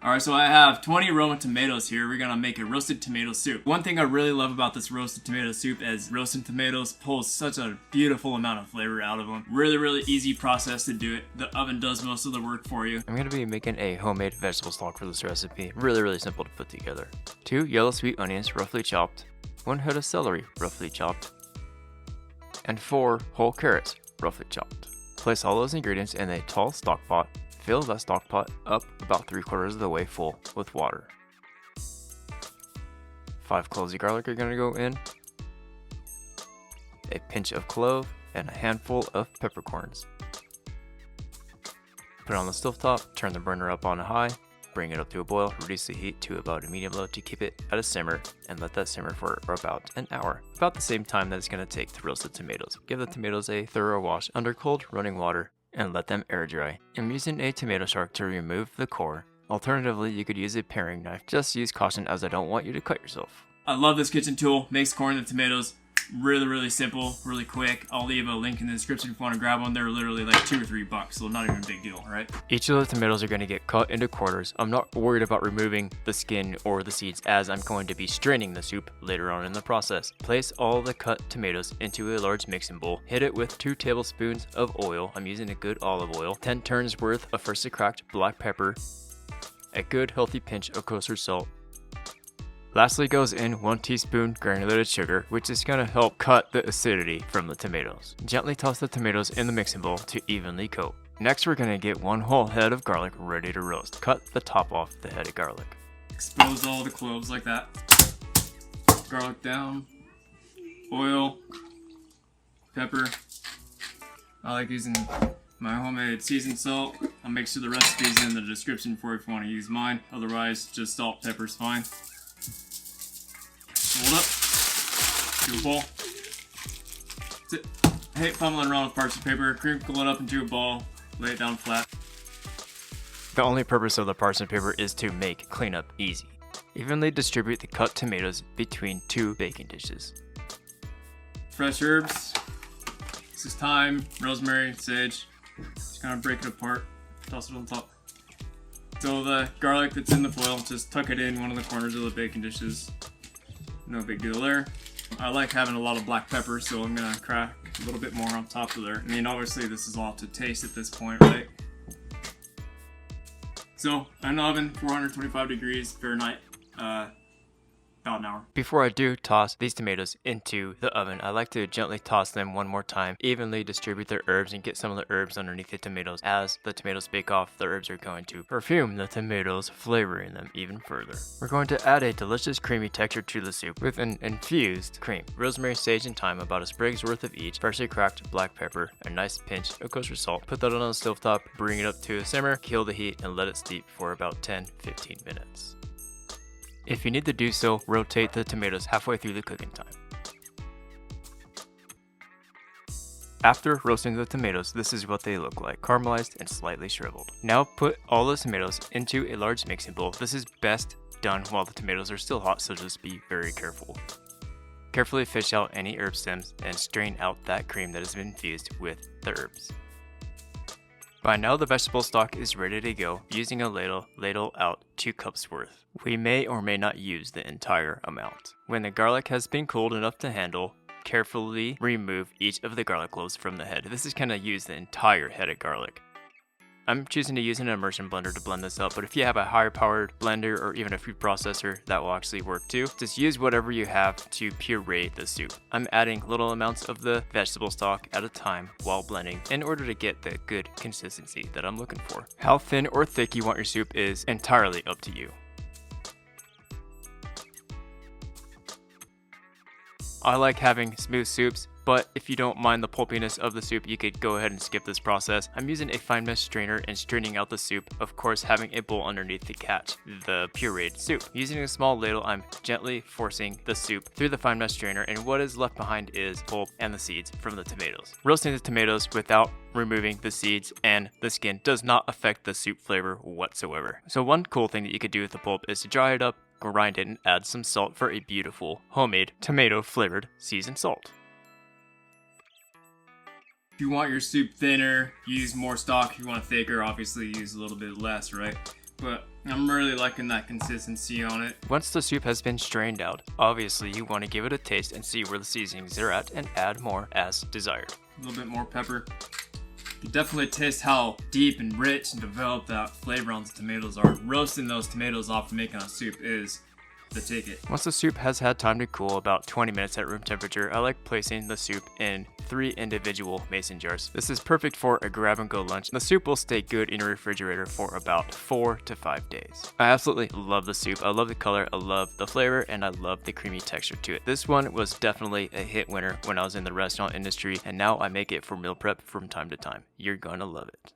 Alright, so I have 20 Roma tomatoes here. We're gonna make a roasted tomato soup. One thing I really love about this roasted tomato soup is roasted tomatoes pull such a beautiful amount of flavor out of them. Really easy process to do it. The oven does most of the work for you. I'm gonna be making a homemade vegetable stock for this recipe. Really simple to put together. 2 yellow sweet onions roughly chopped, 1 head of celery roughly chopped, and 4 whole carrots roughly chopped. Place all those ingredients in a tall stock pot. Fill that stock pot up about 3/4 of the way full with water. 5 cloves of garlic are going to go in, a pinch of clove, and a handful of peppercorns. Put it on the stovetop, turn the burner up on high, bring it up to a boil, reduce the heat to about a medium low to keep it at a simmer, and let that simmer for about an hour. About the same time that it's going to take to roast the tomatoes. Give the tomatoes a thorough wash under cold running water and let them air dry. I'm using a tomato shark to remove the core. Alternatively, you could use a paring knife. Just use caution as I don't want you to cut yourself. I love this kitchen tool. Makes corn and tomatoes really simple, really quick. I'll leave a link in the description if you want to grab one. They're literally like $2 or $3, so not even a big deal, right? Each of the tomatoes are going to get cut into quarters. I'm not worried about removing the skin or the seeds as I'm going to be straining the soup later on in the process. Place all the cut tomatoes into a large mixing bowl. Hit it with 2 tablespoons of oil. I'm using a good olive oil. 10 turns worth of freshly cracked black pepper. A good healthy pinch of kosher salt. Lastly goes in 1 teaspoon granulated sugar, which is going to help cut the acidity from the tomatoes. Gently toss the tomatoes in the mixing bowl to evenly coat. Next we're going to get 1 whole head of garlic ready to roast. Cut the top off the head of garlic. Expose all the cloves like that. Garlic down. Oil. Pepper. I like using my homemade seasoned salt. I'll make sure the recipe's in the description for if you want to use mine. Otherwise, just salt, pepper's fine. Hold up. Do a ball. That's it. I hate fumbling around with parchment paper. Crinkle it up into a ball. Lay it down flat. The only purpose of the parchment paper is to make cleanup easy. Evenly distribute the cut tomatoes between 2 baking dishes. Fresh herbs. This is thyme, rosemary, sage. Just kind of break it apart. Toss it on top. So the garlic that's in the foil, just tuck it in one of the corners of the baking dishes. No big deal there. I like having a lot of black pepper, so I'm gonna crack a little bit more on top of there. I mean, obviously this is all to taste at this point, right? So, an oven, 425 degrees Fahrenheit, about an hour. Before I do toss these tomatoes into the oven, I like to gently toss them one more time, evenly distribute the herbs and get some of the herbs underneath the tomatoes. As the tomatoes bake off, the herbs are going to perfume the tomatoes, flavoring them even further. We're going to add a delicious creamy texture to the soup with an infused cream. Rosemary, sage, and thyme, about a sprig's worth of each, freshly cracked black pepper, a nice pinch of kosher salt. Put that on the stovetop, bring it up to a simmer, kill the heat, and let it steep for about 10-15 minutes. If you need to do so, rotate the tomatoes halfway through the cooking time. After roasting the tomatoes, this is what they look like, caramelized and slightly shriveled. Now put all the tomatoes into a large mixing bowl. This is best done while the tomatoes are still hot, so just be very careful. Carefully fish out any herb stems and strain out that cream that has been infused with the herbs. By now the vegetable stock is ready to go. Using a ladle out 2 cups worth. We may or may not use the entire amount. When the garlic has been cooled enough to handle, carefully remove each of the garlic cloves from the head. This is going to use the entire head of garlic. I'm choosing to use an immersion blender to blend this up, but if you have a higher powered blender or even a food processor, that will actually work too. Just use whatever you have to puree the soup. I'm adding little amounts of the vegetable stock at a time while blending in order to get the good consistency that I'm looking for. How thin or thick you want your soup is entirely up to you. I like having smooth soups, but if you don't mind the pulpiness of the soup, you could go ahead and skip this process. I'm using a fine mesh strainer and straining out the soup, of course having a bowl underneath to catch the pureed soup. Using a small ladle, I'm gently forcing the soup through the fine mesh strainer, and what is left behind is pulp and the seeds from the tomatoes. Roasting the tomatoes without removing the seeds and the skin does not affect the soup flavor whatsoever. So one cool thing that you could do with the pulp is to dry it up, grind it, and add some salt for a beautiful homemade tomato flavored seasoned salt. If you want your soup thinner, use more stock. If you want it thicker, obviously use a little bit less, right? But I'm really liking that consistency on it. Once the soup has been strained out, obviously you want to give it a taste and see where the seasonings are at and add more as desired. A little bit more pepper. You can definitely taste how deep and rich and developed that flavor on the tomatoes are. Roasting those tomatoes off and making a soup is the ticket. Once the soup has had time to cool, about 20 minutes at room temperature, I like placing the soup in 3 individual mason jars. This is perfect for a grab and go lunch. The soup will stay good in your refrigerator for about 4 to 5 days. I absolutely love the soup. I love the color, I love the flavor, and I love the creamy texture to it. This one was definitely a hit winner when I was in the restaurant industry, and now I make it for meal prep from time to time. You're gonna love it.